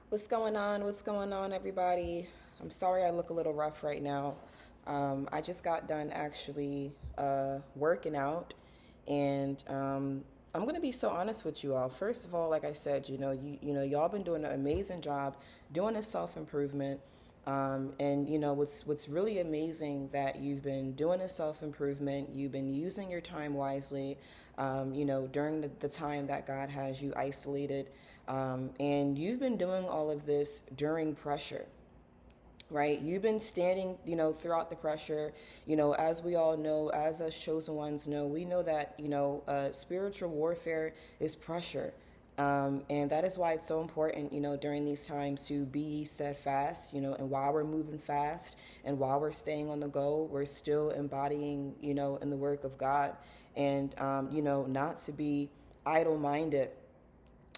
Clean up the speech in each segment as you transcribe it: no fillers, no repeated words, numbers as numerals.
What's going on? What's going on, everybody? I'm sorry I look a little rough right now. I just got done actually working out, and I'm gonna be so honest with you all. First of all, like I said, y'all been doing an amazing job doing this self improvement. And what's really amazing that you've been doing a self improvement. You've been using your time wisely. During the time that God has you isolated, and you've been doing all of this during pressure, right? You've been standing, throughout the pressure. As we all know, as us chosen ones know, we know that, spiritual warfare is pressure. And that is why it's so important, during these times to be steadfast, and while we're moving fast and while we're staying on the go, we're still embodying, in the work of God. And, not to be idle minded,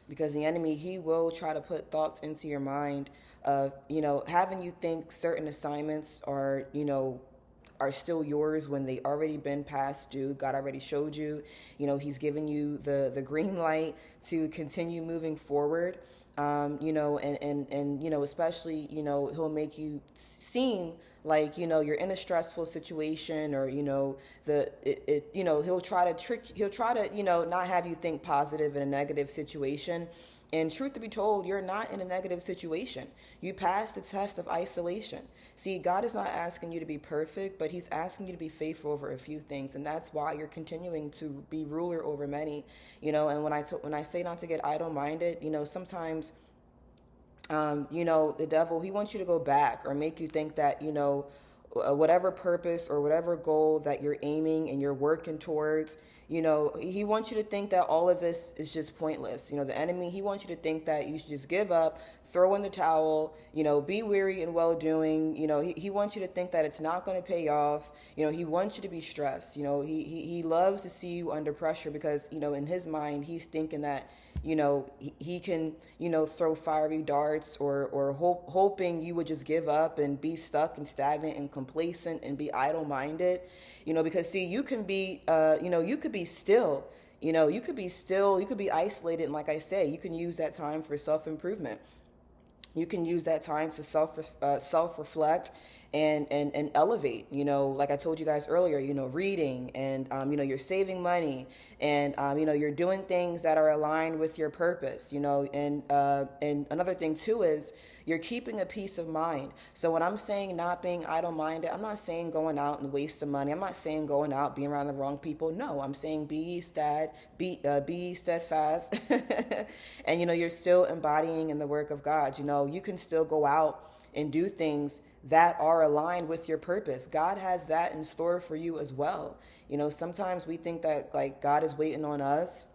because the enemy, he will try to put thoughts into your mind of having you think certain assignments are still yours when they already been past due. God already showed you, he's given you the green light to continue moving forward. Especially, he'll make you seem like, you're in a stressful situation, or, he'll try to, not have you think positive in a negative situation. And truth to be told, you're not in a negative situation. You passed the test of isolation. See, God is not asking you to be perfect, but he's asking you to be faithful over a few things. And that's why you're continuing to be ruler over many. And when I say not to get idle minded, sometimes the devil, he wants you to go back or make you think that, whatever purpose or whatever goal that you're aiming and you're working towards, he wants you to think that all of this is just pointless. The enemy, he wants you to think that you should just give up, throw in the towel, be weary and well doing. He wants you to think that it's not going to pay off. He wants you to be stressed. He loves to see you under pressure because, in his mind, he's thinking that, he can, throw fiery darts or hoping you would just give up and be stuck and stagnant and complacent and be idle minded, because see, you can be, you could be still, you could be still, you could be isolated. And like I say, you can use that time for self improvement. You can use that time to self reflect and elevate. Like I told you guys earlier, reading and you're saving money, and you're doing things that are aligned with your purpose. And another thing too is you're keeping a peace of mind. So when I'm saying not being idle minded, I'm not saying going out and wasting money. I'm not saying going out being around the wrong people. No, I'm saying be ye steadfast, and you're still embodying in the work of God. You can still go out and do things that are aligned with your purpose. God has that in store for you as well. Sometimes we think that like God is waiting on us.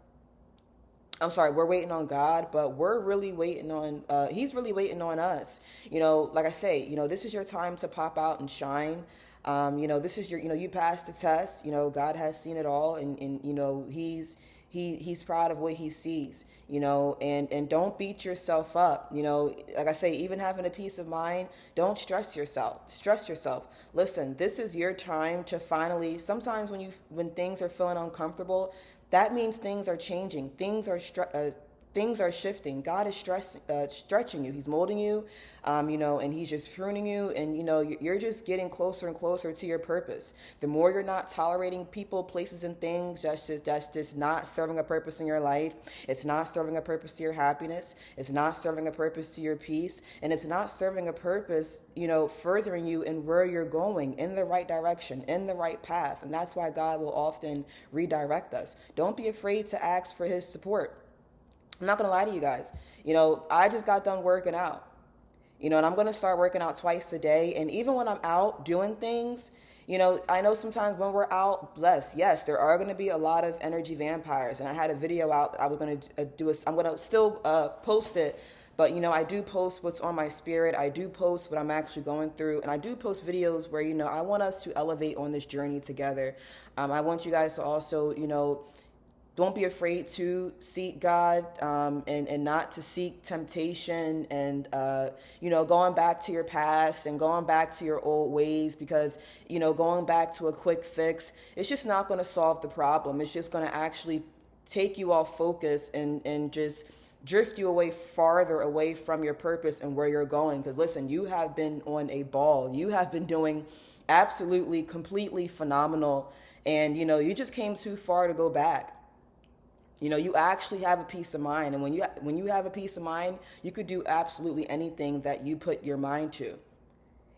I'm sorry, we're waiting on God, but we're really waiting on, he's really waiting on us. Like I say, this is your time to pop out and shine. This is your, you passed the test. God has seen it all, and he's proud of what he sees, and don't beat yourself up. Like I say, even having a peace of mind, don't stress yourself. Listen, this is your time to finally, sometimes when things are feeling uncomfortable, that means things are changing. Things are shifting. God is stretching you. He's molding you, and he's just pruning you. And, you're just getting closer and closer to your purpose. The more you're not tolerating people, places, and things that's just not serving a purpose in your life. It's not serving a purpose to your happiness. It's not serving a purpose to your peace. And it's not serving a purpose, furthering you in where you're going, in the right direction, in the right path. And that's why God will often redirect us. Don't be afraid to ask for his support. I'm not going to lie to you guys. I just got done working out, and I'm going to start working out twice a day. And even when I'm out doing things, I know sometimes when we're out, blessed, yes, there are going to be a lot of energy vampires. And I had a video out that I was going to do. I'm going to still post it. But, I do post what's on my spirit. I do post what I'm actually going through. And I do post videos where, I want us to elevate on this journey together. I want you guys to also, don't be afraid to seek God, and not to seek temptation and, going back to your past and going back to your old ways, because, going back to a quick fix, it's just not going to solve the problem. It's just going to actually take you off focus and just drift you away farther away from your purpose and where you're going. Because listen, you have been on a ball. You have been doing absolutely, completely phenomenal. And, you just came too far to go back. You actually have a peace of mind. And when you have a peace of mind, you could do absolutely anything that you put your mind to.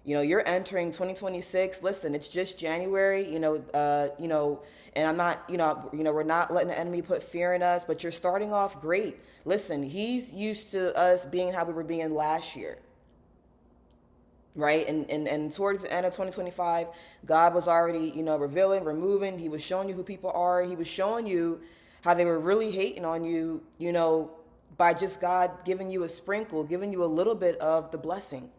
You're entering 2026. Listen, it's just January, and I'm not, we're not letting the enemy put fear in us, but you're starting off great. Listen, he's used to us being how we were being last year. Right. And towards the end of 2025, God was already, revealing, removing. He was showing you who people are. He was showing you how they were really hating on you, by just God giving you a sprinkle, giving you a little bit of the blessing.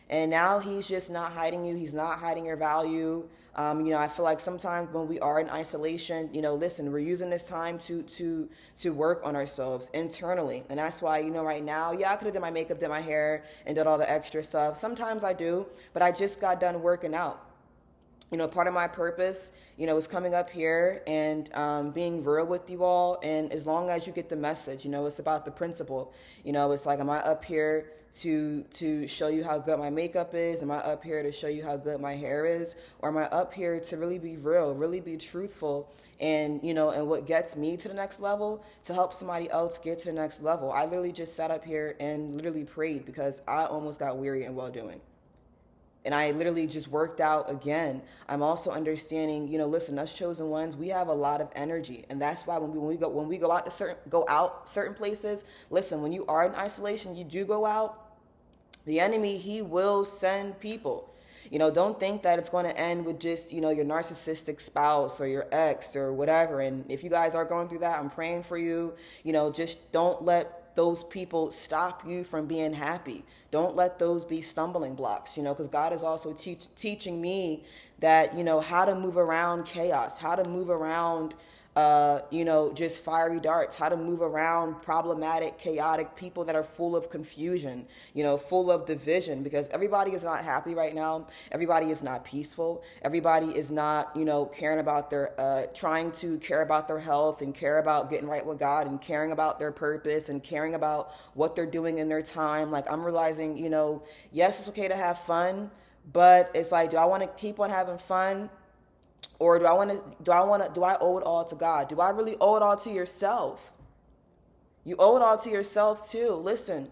And now he's just not hiding you. He's not hiding your value. I feel like sometimes when we are in isolation, listen, we're using this time to work on ourselves internally. And that's why, right now, I could have done my makeup, did my hair, and did all the extra stuff. Sometimes I do, but I just got done working out. Part of my purpose, is coming up here and being real with you all. And as long as you get the message, it's about the principle. It's like, am I up here to show you how good my makeup is? Am I up here to show you how good my hair is? Or am I up here to really be real, really be truthful? And, and what gets me to the next level, to help somebody else get to the next level. I literally just sat up here and literally prayed because I almost got weary and well doing. And I literally just worked out again. I'm also understanding, listen, us chosen ones, we have a lot of energy. And that's why when we go out certain places, listen, when you are in isolation, you do go out, the enemy, he will send people. Don't think that it's going to end with just, your narcissistic spouse or your ex or whatever. And if you guys are going through that, I'm praying for you. Just don't let those people stop you from being happy. Don't let those be stumbling blocks, because God is also teaching me that, how to move around chaos, how to move around, just fiery darts, how to move around problematic, chaotic people that are full of confusion, full of division, because everybody is not happy right now. Everybody is not peaceful. Everybody is not, caring about trying to care about their health and care about getting right with God and caring about their purpose and caring about what they're doing in their time. Like, I'm realizing, yes, it's okay to have fun, but it's like, do I want to keep on having fun? Or do I owe it all to God? Do I really owe it all to yourself? You owe it all to yourself too. Listen,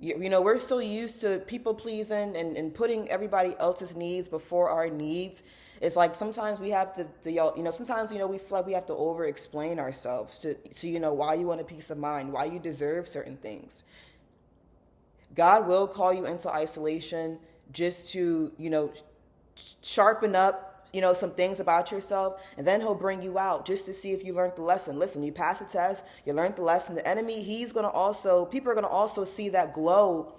we're so used to people pleasing and putting everybody else's needs before our needs. It's like sometimes we have sometimes, we feel like we have to over explain ourselves to why you want a peace of mind, why you deserve certain things. God will call you into isolation just to, sharpen up some things about yourself, and then he'll bring you out just to see if you learned the lesson. Listen, you passed the test, you learned the lesson. The enemy, people are going to also see that glow,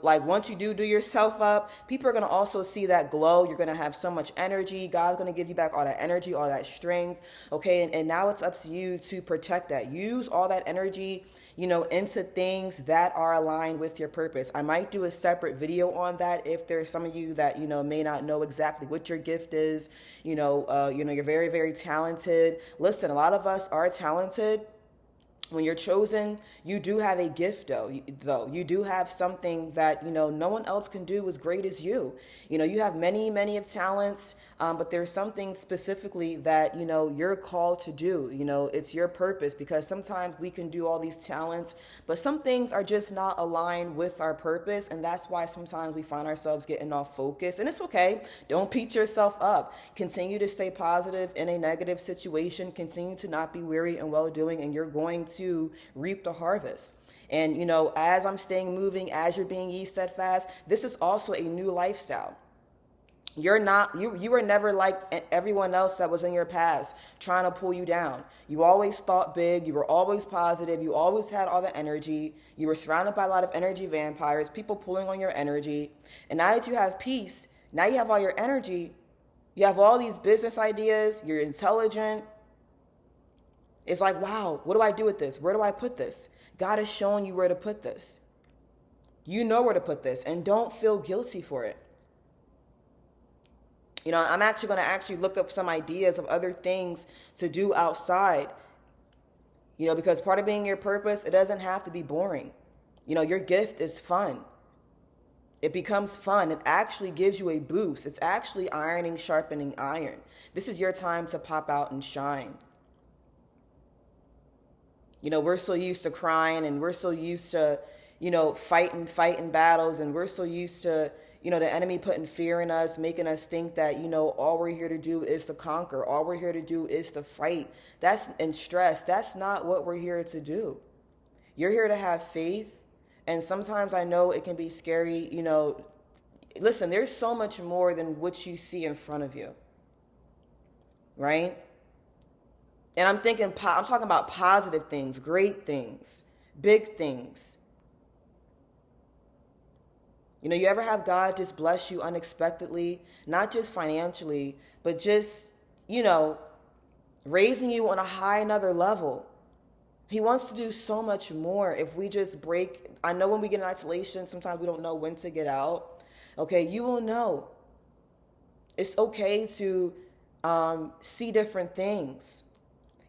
like once you do yourself up, people are going to also see that glow. You're going to have so much energy. God's going to give you back all that energy, all that strength. Okay. And now it's up to you to protect that. Use all that energy, into things that are aligned with your purpose. I might do a separate video on that if there's some of you that, may not know exactly what your gift is. You're very, very talented. Listen, a lot of us are talented. When you're chosen, you do have a gift, though. You do have something that, no one else can do as great as you. You have many, many of talents, but there's something specifically that, you're called to do. It's your purpose, because sometimes we can do all these talents, but some things are just not aligned with our purpose. And that's why sometimes we find ourselves getting off focus. And it's okay. Don't beat yourself up. Continue to stay positive in a negative situation. Continue to not be weary and well-doing, and you're going to reap the harvest. And, as I'm staying moving, as you're being ye steadfast, this is also a new lifestyle. You were never like everyone else that was in your past trying to pull you down. You always thought big. You were always positive. You always had all the energy. You were surrounded by a lot of energy vampires, people pulling on your energy. And now that you have peace, now you have all your energy. You have all these business ideas. You're intelligent. It's like, wow, what do I do with this? Where do I put this? God is showing you where to put this. You know where to put this, and don't feel guilty for it. I'm actually going to look up some ideas of other things to do outside. Because part of being your purpose, it doesn't have to be boring. Your gift is fun. It becomes fun. It actually gives you a boost. It's actually ironing, sharpening iron. This is your time to pop out and shine. We're so used to crying, and we're so used to, fighting battles, and we're so used to, the enemy putting fear in us, making us think that, all we're here to do is to conquer. All we're here to do is to fight. And stress. That's not what we're here to do. You're here to have faith. And sometimes I know it can be scary, listen, there's so much more than what you see in front of you, right? And I'm talking about positive things, great things, big things. You ever have God just bless you unexpectedly, not just financially, but just, raising you on a high another level. He wants to do so much more if we just break. I know when we get in isolation, sometimes we don't know when to get out. Okay, you will know. It's okay to see different things.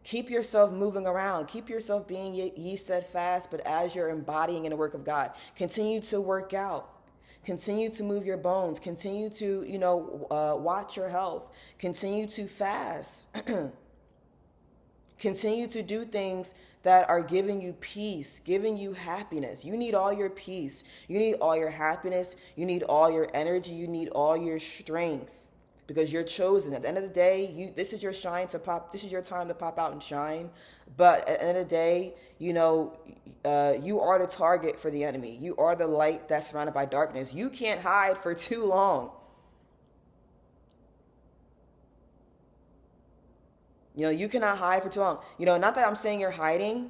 Keep yourself moving around. Keep yourself being ye steadfast, but as you're embodying in the work of God. Continue to work out. Continue to move your bones. Continue to, watch your health. Continue to fast. Continue to do things that are giving you peace, giving you happiness. You need all your peace. You need all your happiness. You need all your energy. You need all your strength, because you're chosen. At the end of the day, this is your this is your time to pop out and shine. But at the end of the day, you are the target for the enemy. You are the light that's surrounded by darkness. You can't hide for too long. You cannot hide for too long. Not that I'm saying you're hiding,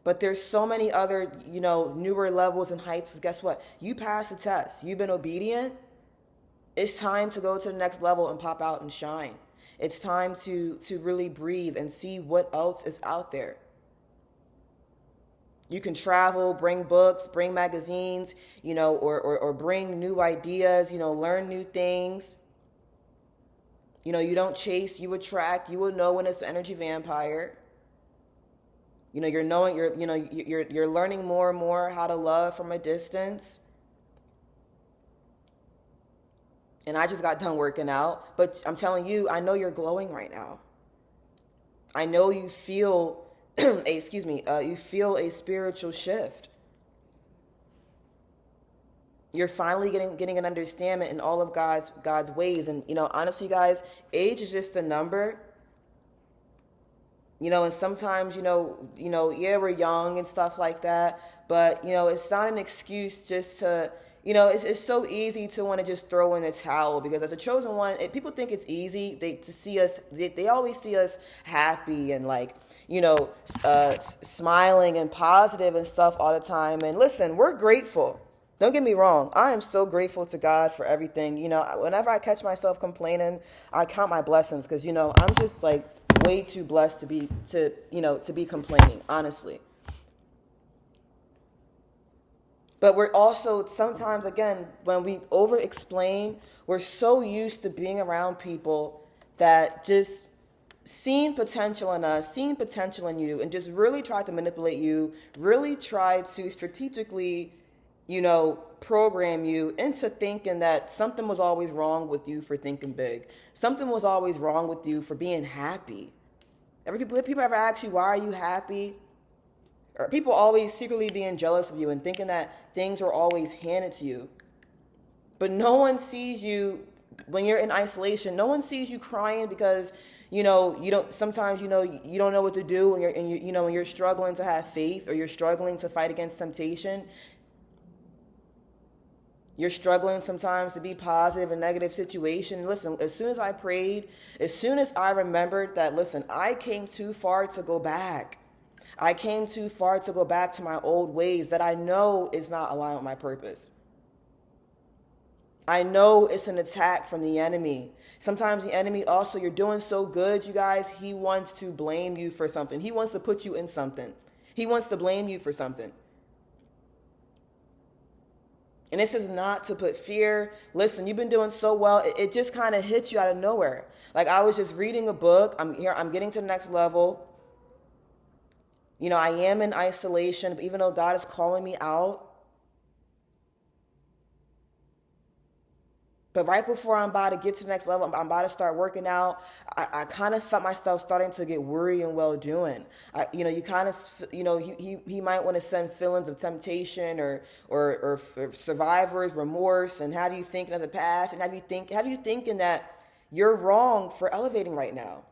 but there's so many other, newer levels and heights. Guess what? You passed the test. You've been obedient. It's time to go to the next level and pop out and shine. It's time to really breathe and see what else is out there. You can travel, bring books, bring magazines, or bring new ideas, learn new things. You don't chase, you attract. You will know when it's an energy vampire. You're learning more and more how to love from a distance. And I just got done working out, but I'm telling you, I know you're glowing right now. I know you feel you feel a spiritual shift. You're finally getting an understanding in all of God's ways. And, honestly, guys, age is just a number. And sometimes, yeah, we're young and stuff like that. But, it's not an excuse just to, it's so easy to want to just throw in a towel, because as a chosen one, people think it's easy to see us. They always see us happy and smiling and positive and stuff all the time. And listen, we're grateful. Don't get me wrong. I am so grateful to God for everything. Whenever I catch myself complaining, I count my blessings, because, I'm just way too blessed to be complaining, honestly. But we're also sometimes, again, when we over explain, we're so used to being around people that just seeing potential in us, seeing potential in you, and just really try to manipulate you, really try to strategically program you into thinking that something was always wrong with you for thinking big. Something was always wrong with you for being happy. People ever ask you, why are you happy? Or people always secretly being jealous of you and thinking that things are always handed to you. But no one sees you when you're in isolation. No one sees you crying because, you don't, sometimes, you don't know what to do when you're struggling to have faith, or you're struggling to fight against temptation. You're struggling sometimes to be positive in a negative situation. Listen, as soon as I prayed, as soon as I remembered that, listen, I came too far to go back. I came too far to go back to my old ways that I know is not aligned with my purpose. I know it's an attack from the enemy. Sometimes the enemy also, you're doing so good, you guys, he wants to blame you for something. He wants to put you in something. He wants to blame you for something. And this is not to put fear. Listen, you've been doing so well. It just kind of hits you out of nowhere. Like, I was just reading a book. I'm getting to the next level. I am in isolation, but even though God is calling me out, but right before I'm about to get to the next level, I'm about to start working out, I kind of felt myself starting to get weary and well doing. You kind of, he might want to send feelings of temptation or survivors, remorse, and have you thinking of the past, and have you thinking that you're wrong for elevating right now.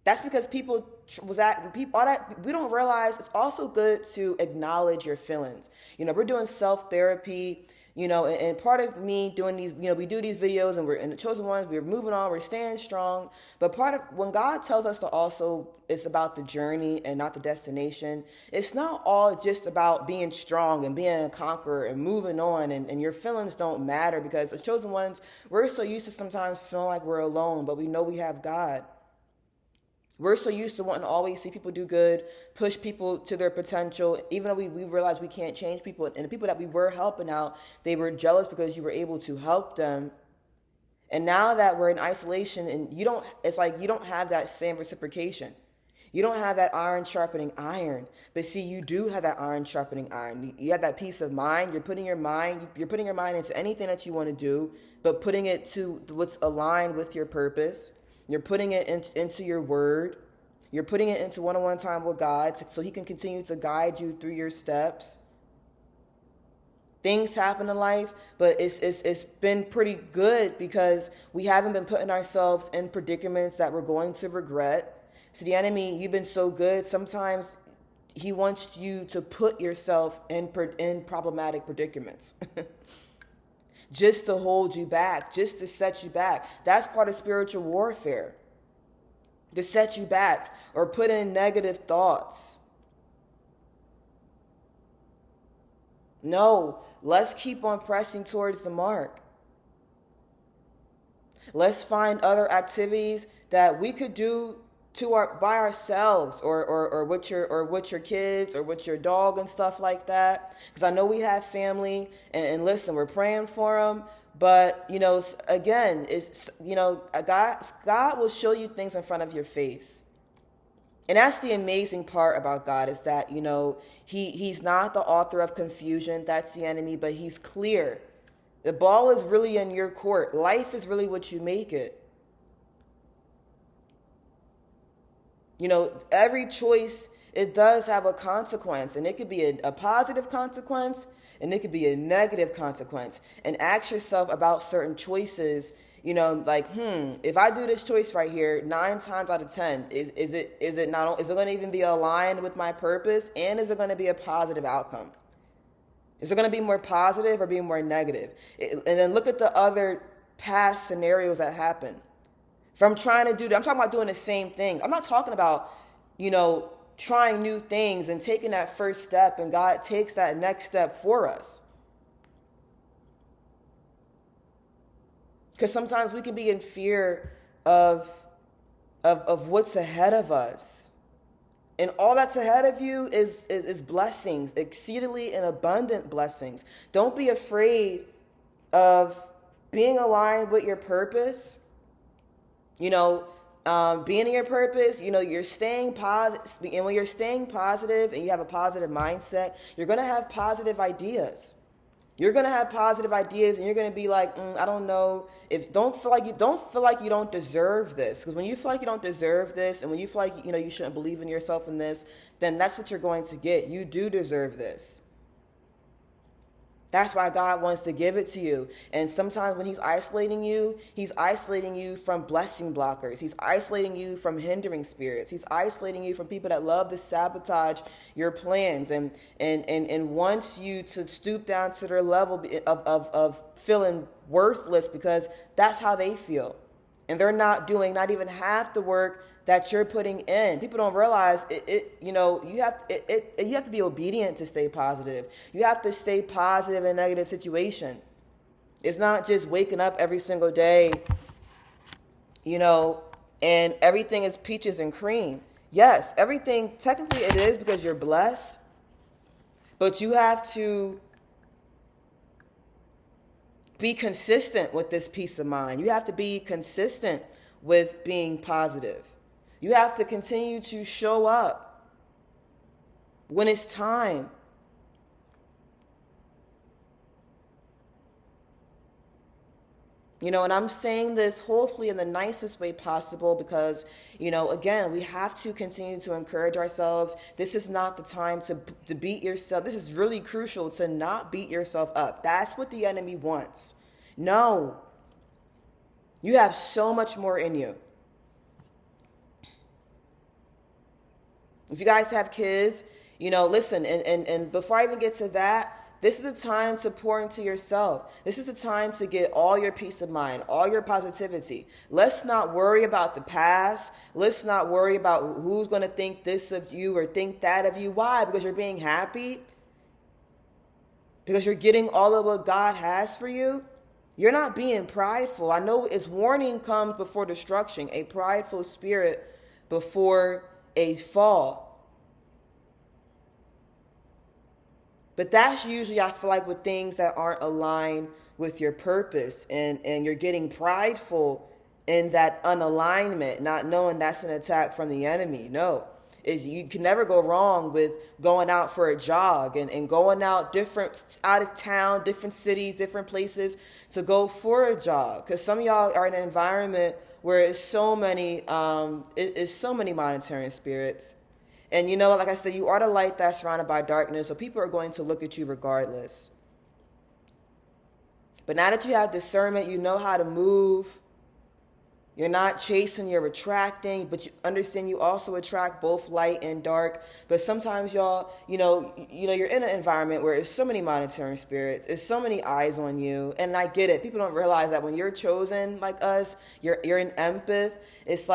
That's because all that we don't realize. It's also good to acknowledge your feelings. We're doing self therapy. And part of me doing these, we do these videos and we're in the chosen ones, we're moving on, we're staying strong. But part of when God tells us to also, it's about the journey and not the destination. It's not all just about being strong and being a conqueror and moving on, and your feelings don't matter, because as chosen ones, we're so used to sometimes feeling like we're alone, but we know we have God. We're so used to wanting to always see people do good, push people to their potential, even though we realize we can't change people. And the people that we were helping out, they were jealous because you were able to help them. And now that we're in isolation, and it's like you don't have that same reciprocation. You don't have that iron sharpening iron. But see, you do have that iron sharpening iron. You have that peace of mind. You're putting your mind into anything that you want to do, but putting it to what's aligned with your purpose. You're putting it into your word. You're putting it into one-on-one time with God so he can continue to guide you through your steps. Things happen in life, but it's been pretty good because we haven't been putting ourselves in predicaments that we're going to regret. So the enemy, you've been so good. Sometimes he wants you to put yourself in problematic predicaments. Just to hold you back, just to set you back. That's part of spiritual warfare. To set you back or put in negative thoughts. No, let's keep on pressing towards the mark. Let's find other activities that we could do by ourselves, or with your kids, or with your dog and stuff like that. Because I know we have family, and listen, we're praying for them. But again, God will show you things in front of your face. And that's the amazing part about God, is that he's not the author of confusion. That's the enemy, but he's clear. The ball is really in your court. Life is really what you make it. Every choice, it does have a consequence, and it could be a positive consequence, and it could be a negative consequence. And ask yourself about certain choices, if I do this choice right here, 9 times out of 10, is it going to even be aligned with my purpose, and is it going to be a positive outcome? Is it going to be more positive or be more negative? And then look at the other past scenarios that happen. If I'm trying to I'm talking about doing the same thing. I'm not talking about, trying new things and taking that first step, and God takes that next step for us. Because sometimes we can be in fear of what's ahead of us. And all that's ahead of you is blessings, exceedingly and abundant blessings. Don't be afraid of being aligned with your purpose. Being in your purpose, you're staying positive. And when you're staying positive and you have a positive mindset, you're going to have positive ideas. You're going to have positive ideas, and you're going to be like, I don't know, don't feel like you don't deserve this. Because when you feel like you don't deserve this, and when you feel like, you shouldn't believe in yourself in this, then that's what you're going to get. You do deserve this. That's why God wants to give it to you. And sometimes when he's isolating you from blessing blockers. He's isolating you from hindering spirits. He's isolating you from people that love to sabotage your plans and wants you to stoop down to their level of feeling worthless, because that's how they feel. And they're not doing not even half the work that you're putting in. People don't realize you have to be obedient to stay positive. You have to stay positive in a negative situation. It's not just waking up every single day, and everything is peaches and cream. Yes, everything, technically it is, because you're blessed, but you have to be consistent with this peace of mind. You have to be consistent with being positive. You have to continue to show up. when it's time. And I'm saying this hopefully in the nicest way possible because, again, we have to continue to encourage ourselves. This is not the time to beat yourself. This is really crucial to not beat yourself up. That's what the enemy wants. No, you have so much more in you. If you guys have kids, listen, and before I even get to that, this is the time to pour into yourself. This is the time to get all your peace of mind, all your positivity. Let's not worry about the past. Let's not worry about who's going to think this of you or think that of you. Why? Because you're being happy? Because you're getting all of what God has for you? You're not being prideful. I know it's warning comes before destruction, a prideful spirit before a fall. But that's usually, I feel like, with things that aren't aligned with your purpose, and you're getting prideful in that unalignment, not knowing that's an attack from the enemy. No, you can never go wrong with going out for a jog and going out out of town, different cities, different places to go for a jog. Because some of y'all are in an environment where it's so many monitoring spirits. And like I said, you are the light that's surrounded by darkness, so people are going to look at you regardless. But now that you have discernment, you know how to move. You're not chasing, you're attracting, but you understand you also attract both light and dark. But sometimes y'all, you're in an environment where there's so many monitoring spirits, there's so many eyes on you. And I get it. People don't realize that when you're chosen like us, you're an empath. It's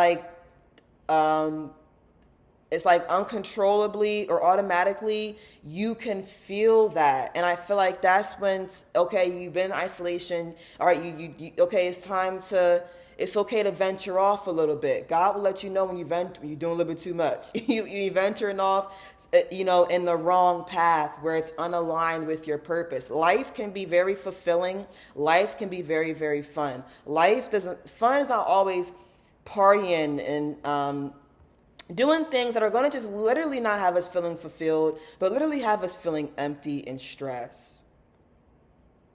like uncontrollably or automatically you can feel that. And I feel like that's when, okay, you've been in isolation. All right, you okay, it's okay to venture off a little bit. God will let you know when you're doing a little bit too much. You're venturing off, in the wrong path where it's unaligned with your purpose. Life can be very fulfilling. Life can be very, very fun. Fun is not always partying and, doing things that are going to just literally not have us feeling fulfilled, but literally have us feeling empty and stressed.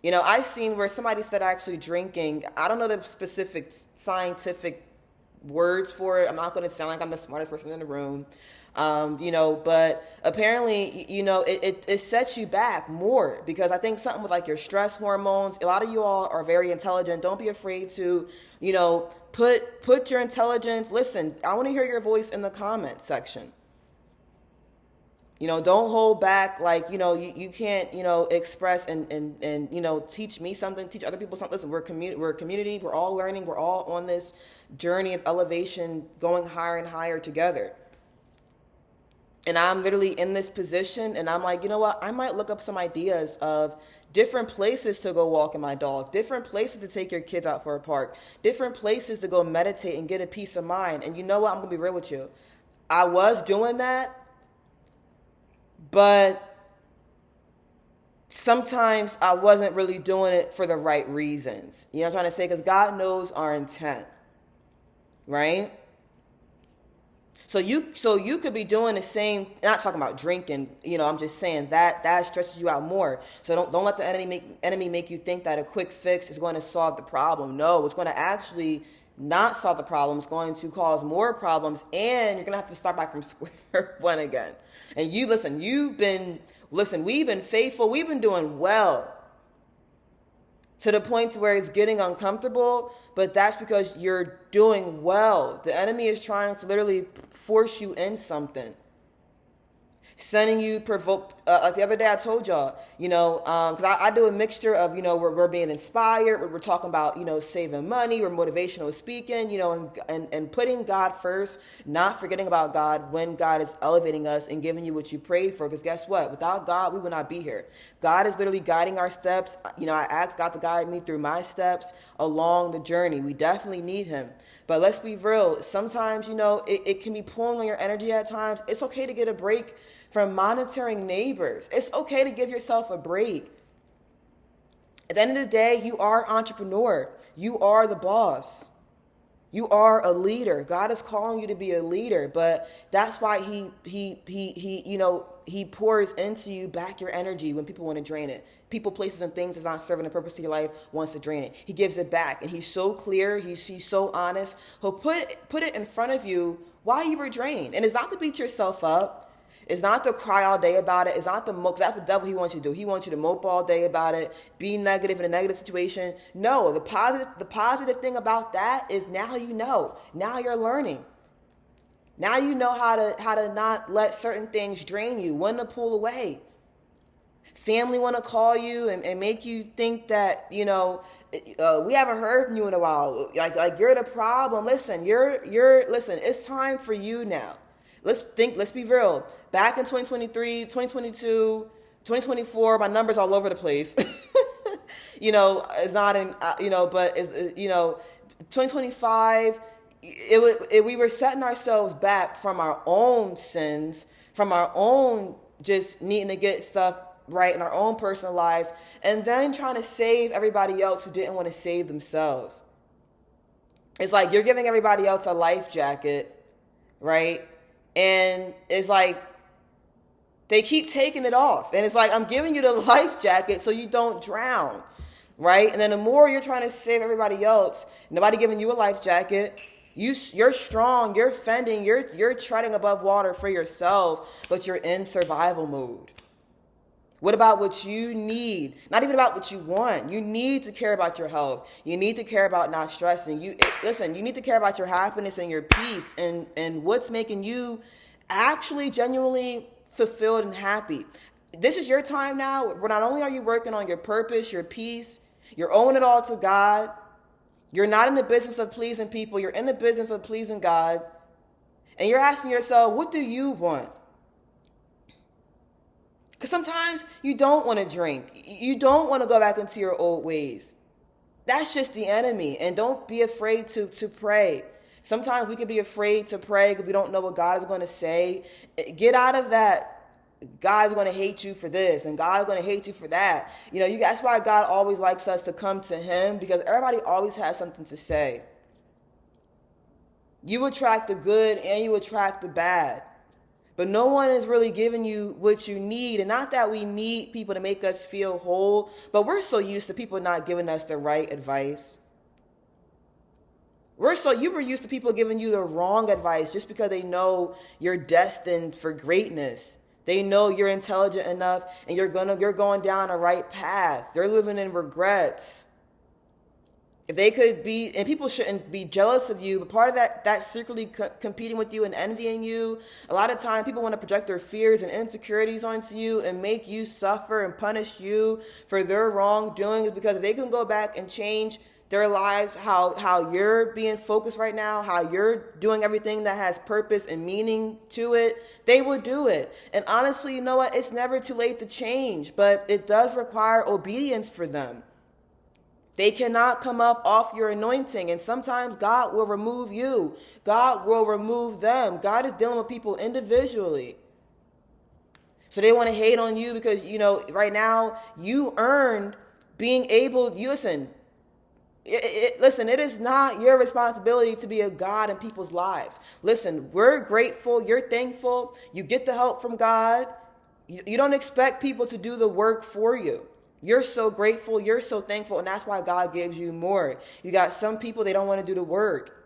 I've seen where somebody said actually drinking, I don't know the specific scientific words for it. I'm not going to sound like I'm the smartest person in the room. But apparently, it sets you back more because I think something with like your stress hormones, a lot of you all are very intelligent. Don't be afraid to, put your intelligence. Listen, I want to hear your voice in the comment section. Don't hold back. Like, you can't, express and teach me something, teach other people something. Listen, we're a community. We're all learning. We're all on this journey of elevation, going higher and higher together. And I'm literally in this position and I'm like, you know what? I might look up some ideas of different places to go walking my dog, different places to take your kids out for a park, different places to go meditate and get a peace of mind. And you know what? I'm going to be real with you. I was doing that, but sometimes I wasn't really doing it for the right reasons. You know what I'm trying to say? Because God knows our intent, right? So you could be doing the same, not talking about drinking, I'm just saying that stresses you out more. So don't let the enemy make you think that a quick fix is going to solve the problem. No, it's going to actually not solve the problem. It's going to cause more problems, and you're going to have to start back from square one again. And we've been faithful. We've been doing well to the point where it's getting uncomfortable, but that's because you're doing well. The enemy is trying to literally force you in something. Sending you like the other day I told y'all, because I do a mixture of, we're being inspired, we're talking about, saving money, we're motivational speaking, and putting God first, not forgetting about God when God is elevating us and giving you what you prayed for. Because guess what? Without God, we would not be here. God is literally guiding our steps. I asked God to guide me through my steps along the journey. We definitely need him. But let's be real. Sometimes, it can be pulling on your energy at times. It's okay to get a break from monitoring neighbors. It's okay to give yourself a break. At the end of the day, you are an entrepreneur. You are the boss. You are a leader. God is calling you to be a leader, but that's why he pours into you back your energy when people want to drain it. People, places, and things that's not serving the purpose of your life wants to drain it. He gives it back, and he's so clear. He's so honest. He'll put it in front of you why you were drained, and it's not to beat yourself up. It's not to cry all day about it. It's not to mope. That's what the devil he wants you to do. He wants you to mope all day about it, be negative in a negative situation. No, the positive thing about that is now you know. Now you're learning. Now you know how to not let certain things drain you, when to pull away. Family want to call you and make you think that, we haven't heard from you in a while. Like you're the problem. Listen, listen, it's time for you now. Let's be real. Back in 2023, 2022, 2024, my numbers all over the place. It's not in, but it's, 2025, we were setting ourselves back from our own sins, from our own just needing to get stuff right in our own personal lives, and then trying to save everybody else who didn't want to save themselves. It's like you're giving everybody else a life jacket, right? And it's like they keep taking it off. And it's like, I'm giving you the life jacket so you don't drown, right? And then the more you're trying to save everybody else, nobody giving you a life jacket, you're strong, you're fending, you're treading above water for yourself, but you're in survival mode. What about what you need? Not even about what you want. You need to care about your health. You need to care about not stressing. You need to care about your happiness and your peace and what's making you actually genuinely fulfilled and happy. This is your time now where not only are you working on your purpose, your peace, you're owing it all to God. You're not in the business of pleasing people. You're in the business of pleasing God. And you're asking yourself, what do you want? Because sometimes you don't want to drink. You don't want to go back into your old ways. That's just the enemy. And don't be afraid to pray. Sometimes we can be afraid to pray because we don't know what God is going to say. Get out of that. God is going to hate you for this and God is going to hate you for that. That's why God always likes us to come to him, because everybody always has something to say. You attract the good and you attract the bad. But no one is really giving you what you need. And not that we need people to make us feel whole, but we're so used to people not giving us the right advice. You were used to people giving you the wrong advice just because they know you're destined for greatness. They know you're intelligent enough and you're going down a right path. They're living in regrets. If they could be, and people shouldn't be jealous of you, but part of that secretly competing with you and envying you, a lot of time people want to project their fears and insecurities onto you and make you suffer and punish you for their wrongdoings, because if they can go back and change their lives, how you're being focused right now, how you're doing everything that has purpose and meaning to it, they will do it. And honestly, you know what? It's never too late to change, but it does require obedience for them. They cannot come up off your anointing. And sometimes God will remove you. God will remove them. God is dealing with people individually. So they want to hate on you because, right now you earned being able, listen, it is not your responsibility to be a God in people's lives. Listen, we're grateful. You're thankful. You get the help from God. You don't expect people to do the work for you. You're so grateful, you're so thankful, and that's why God gives you more. You got some people, they don't want to do the work.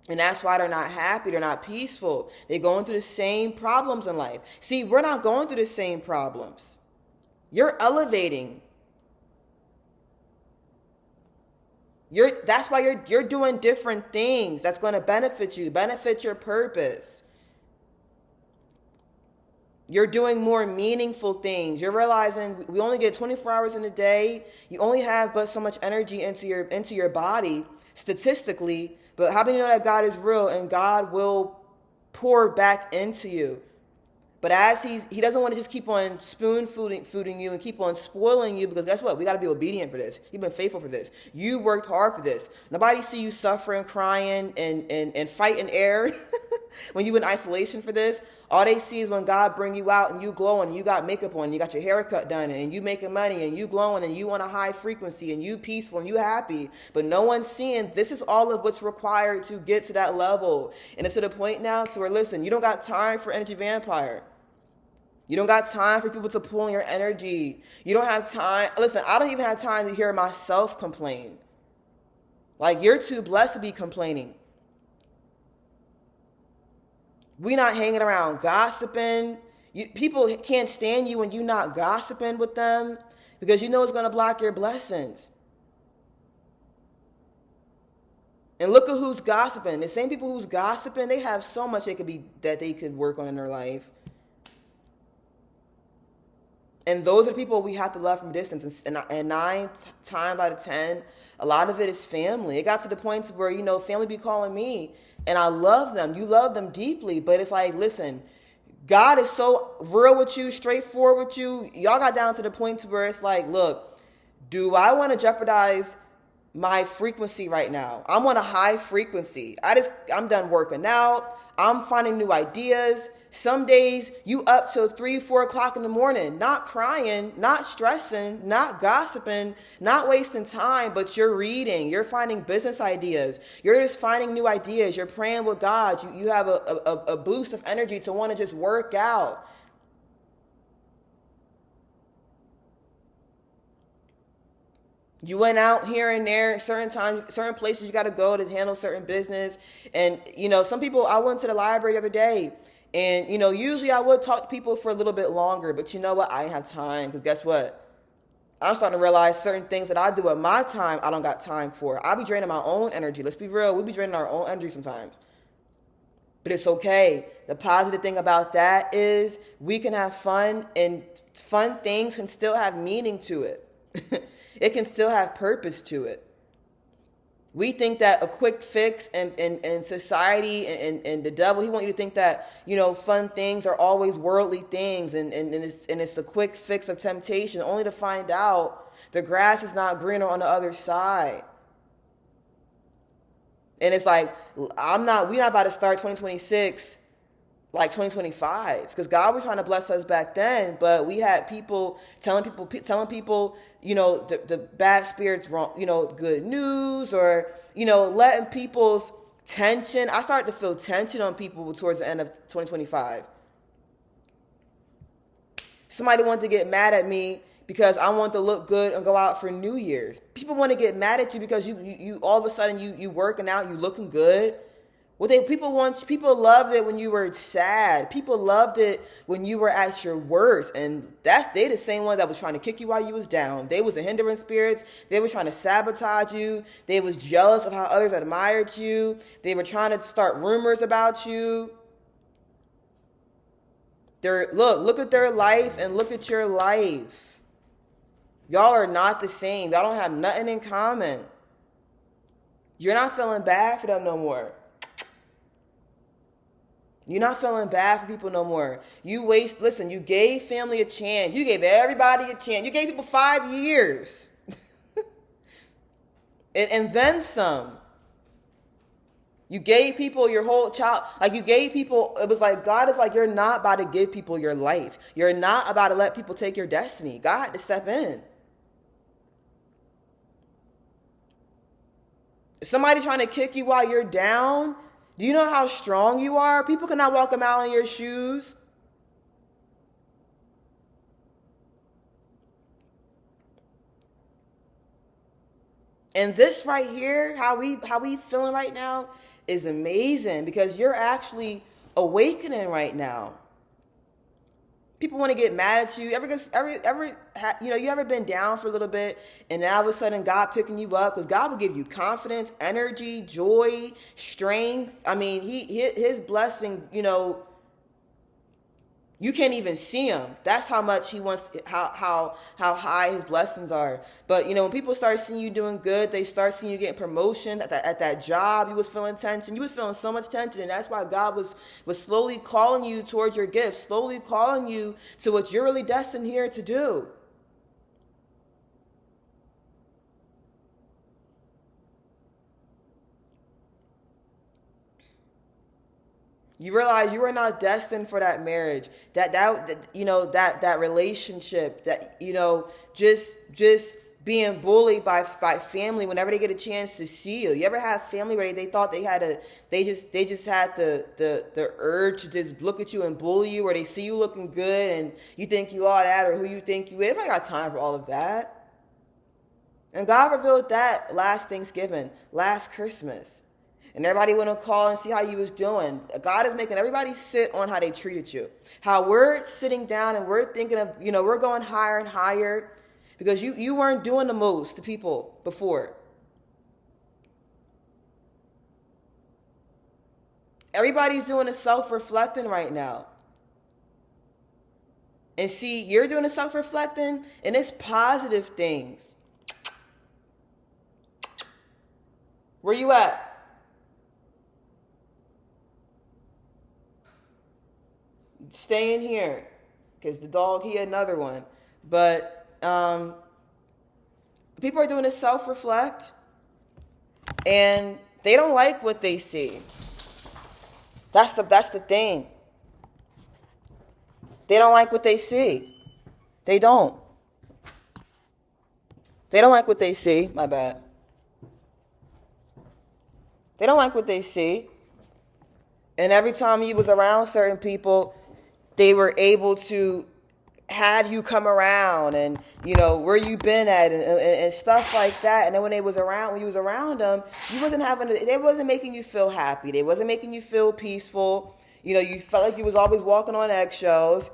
And that's why they're not happy, they're not peaceful. They're going through the same problems in life. See, we're not going through the same problems. You're elevating. That's why you're doing different things that's going to benefit you, benefit your purpose. You're doing more meaningful things. You're realizing we only get 24 hours in a day. You only have but so much energy into your body, statistically. But how do you know that God is real and God will pour back into you? But as he doesn't want to just keep on spoon-feeding you and keep on spoiling you, because guess what? We got to be obedient for this. You've been faithful for this. You worked hard for this. Nobody see you suffering, crying, and fighting air. When you in isolation for this, all they see is when God bring you out and you glowing, and you got makeup on, and you got your haircut done, and you making money, and you glowing, and you on a high frequency, and you peaceful, and you happy. But no one's seeing this is all of what's required to get to that level. And it's to the point now to where, listen, you don't got time for energy vampire. You don't got time for people to pull on your energy. You don't have time. Listen, I don't even have time to hear myself complain. Like, you're too blessed to be complaining. We not hanging around gossiping. People can't stand you when you're not gossiping with them because you know it's going to block your blessings. And look at who's gossiping. The same people who's gossiping, they have so much that they could work on in their life. And those are the people we have to love from distance. And 9 times out of 10, a lot of it is family. It got to the point where, family be calling me, and I love them. You love them deeply, but it's like, listen, God is so real with you, straightforward with you. Y'all got down to the point where it's like, look, do I want to jeopardize my frequency right now? I'm on a high frequency. I'm done working out. I'm finding new ideas. Some days you up till 3, 4 o'clock in the morning, not crying, not stressing, not gossiping, not wasting time, but you're reading, you're finding business ideas. You're just finding new ideas. You're praying with God. You have a boost of energy to want to just work out. You went out here and there, certain times, certain places you got to go to handle certain business. And, some people, I went to the library the other day, and, usually I would talk to people for a little bit longer, but you know what? I didn't have time, because guess what? I'm starting to realize certain things that I do at my time, I don't got time for. I be draining my own energy. Let's be real. We be draining our own energy sometimes. But it's okay. The positive thing about that is we can have fun, and fun things can still have meaning to it. It can still have purpose to it. We think that a quick fix and society and the devil, he wants you to think that, fun things are always worldly things and it's a quick fix of temptation, only to find out the grass is not greener on the other side. And it's like, we're not about to start 2026 like 2025, because God was trying to bless us back then, but we had people telling people, the bad spirits wrong, good news, or, letting people's tension. I started to feel tension on people towards the end of 2025. Somebody wanted to get mad at me because I want to look good and go out for New Year's. People want to get mad at you because you all of a sudden you working out, you looking good. People loved it when you were sad. People loved it when you were at your worst. And they the same one that was trying to kick you while you was down. They was the hindering spirits. They were trying to sabotage you. They was jealous of how others admired you. They were trying to start rumors about you. Look at their life and look at your life. Y'all are not the same. Y'all don't have nothing in common. You're not feeling bad for them no more. You're not feeling bad for people no more. You gave family a chance. You gave everybody a chance. You gave people 5 years. and then some. You gave people your whole child. Like, you gave people, it was like, God is like, you're not about to give people your life. You're not about to let people take your destiny. God had to step in. Somebody trying to kick you while you're down. Do you know how strong you are? People cannot walk a mile in your shoes. And this right here, how we feeling right now, is amazing, because you're actually awakening right now. People want to get mad at you. You ever been down for a little bit, and now all of a sudden God picking you up, because God will give you confidence, energy, joy, strength. I mean, his blessing, you can't even see him. That's how much he wants, how high his blessings are. But, when people start seeing you doing good, they start seeing you getting promotion at that job. You was feeling tension. You was feeling so much tension. And that's why God was slowly calling you towards your gifts, slowly calling you to what you're really destined here to do. You realize you are not destined for that marriage, that relationship, that just being bullied by family whenever they get a chance to see you. You ever have family where they thought they just had the urge to just look at you and bully you, or they see you looking good and you think you are that, or who you think you is? Everybody got time for all of that. And God revealed that last Thanksgiving, last Christmas. And everybody went to call and see how you was doing. God is making everybody sit on how they treated you. How we're sitting down and we're thinking of, we're going higher and higher because you weren't doing the most to people before. Everybody's doing a self-reflecting right now. And see, you're doing a self-reflecting and it's positive things. Where you at? Stay in here, because the dog, he another one. But people are doing a self-reflect, and they don't like what they see. That's the thing. They don't like what they see. They don't. They don't like what they see. My bad. They don't like what they see. And every time you was around certain people, they were able to have you come around and, where you been at and stuff like that. And then when you was around them, they wasn't making you feel happy. They wasn't making you feel peaceful. You felt like you was always walking on eggshells.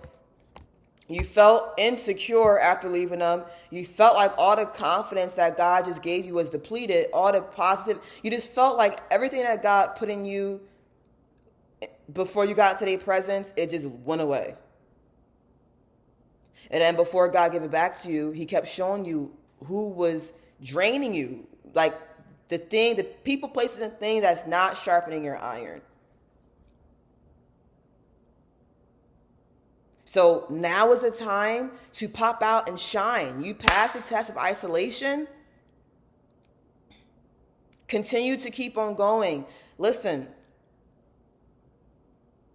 You felt insecure after leaving them. You felt like all the confidence that God just gave you was depleted. All the positive, you just felt like everything that God put in you before you got into their presence, it just went away. And then before God gave it back to you, he kept showing you who was draining you. Like the people, places, and things that's not sharpening your iron. So now is the time to pop out and shine. You pass the test of isolation. Continue to keep on going. Listen.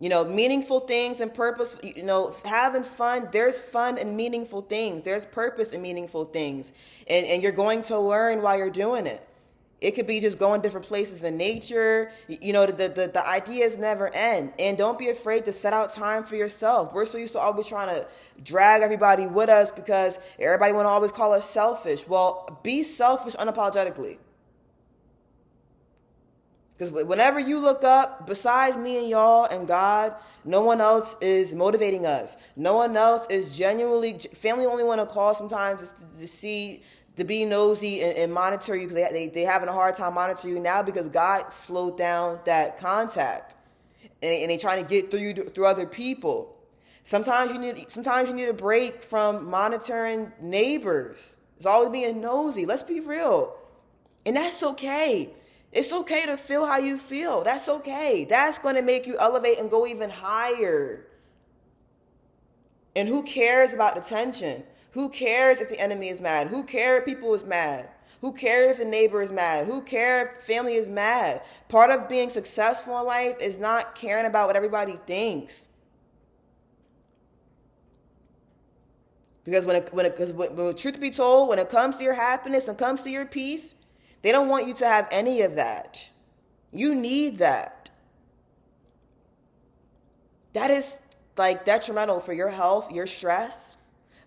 Meaningful things and purpose, having fun. There's fun and meaningful things. There's purpose in meaningful things. And you're going to learn while you're doing it. It could be just going different places in nature. The ideas never end. And don't be afraid to set out time for yourself. We're so used to always trying to drag everybody with us because everybody want to always call us selfish. Well, be selfish unapologetically. Because whenever you look up, besides me and y'all and God, no one else is motivating us. No one else is genuinely, family only want to call sometimes to be nosy and monitor you because they having a hard time monitoring you now because God slowed down that contact. And they trying to get through other people. Sometimes you need a break from monitoring neighbors. It's always being nosy. Let's be real. And that's okay. It's okay to feel how you feel. That's okay. That's going to make you elevate and go even higher. And who cares about the tension? Who cares if the enemy is mad? Who cares if people is mad? Who cares if the neighbor is mad? Who cares if family is mad? Part of being successful in life is not caring about what everybody thinks. Because when truth be told, when it comes to your happiness and comes to your peace, they don't want you to have any of that. You need that. That is detrimental for your health, your stress.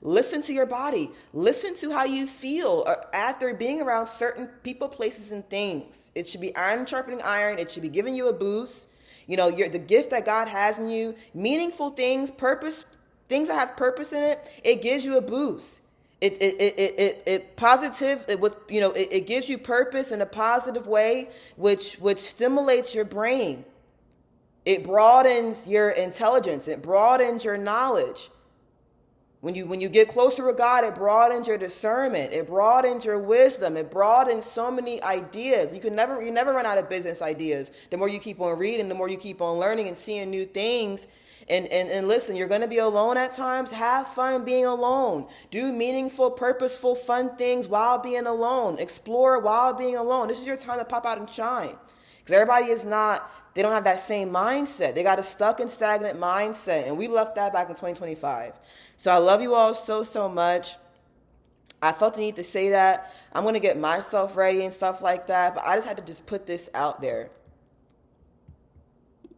Listen to your body. Listen to how you feel after being around certain people, places, and things. It should be iron sharpening iron. It should be giving you a boost. The gift that God has in you, meaningful things, purpose, things that have purpose in it. It gives you a boost. It gives you purpose in a positive way, which stimulates your brain. It broadens your intelligence. It broadens your knowledge. When you get closer with God, it broadens your discernment. It broadens your wisdom. It broadens so many ideas. You never run out of business ideas. The more you keep on reading, the more you keep on learning and seeing new things. And listen, you're going to be alone at times. Have fun being alone. Do meaningful, purposeful, fun things while being alone. Explore while being alone. This is your time to pop out and shine. Because everybody is not they don't have that same mindset. They got a stuck and stagnant mindset, and we left that back in 2025. So I love you all so, so much. I felt the need to say that. I'm going to get myself ready and stuff like that, but I just had to just put this out there.